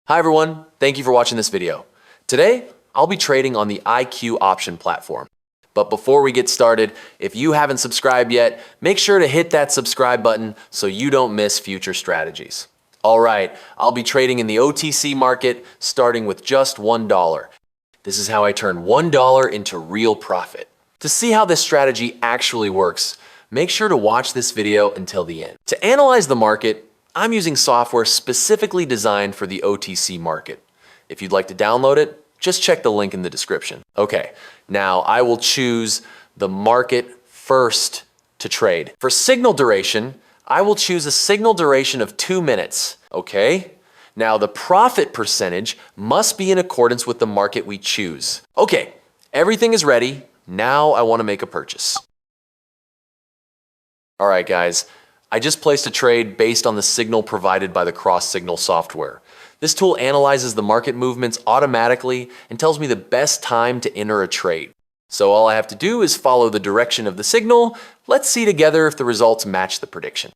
Hi everyone, thank you for watching this video. Today, I'll be trading on the IQ option platform. But before we get started, if you haven't subscribed yet, make sure to hit that subscribe button so you don't miss future strategies. All right, I'll be trading in the OTC market starting with just $1. This is how I turn $1 into real profit. To see how this strategy actually works, make sure to watch this video until the end. To analyze the market, I'm using software specifically designed for the OTC market. If you'd like to download it, just check the link in the description. Okay, now I will choose the market first to trade. For signal duration, I will choose a signal duration of 2 minutes, okay? Now the profit percentage must be in accordance with the market we choose. Okay, everything is ready. Now I want to make a purchase. All right, guys. I just placed a trade based on the signal provided by the cross signal software. This tool analyzes the market movements automatically and tells me the best time to enter a trade. So all I have to do is follow the direction of the signal. Let's see together if the results match the prediction.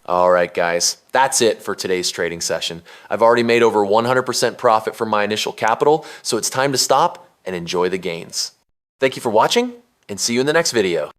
All right, guys, that's it for today's trading session. I've already made over 100% profit from my initial capital, so it's time to stop and enjoy the gains. Thank you for watching, and see you in the next video.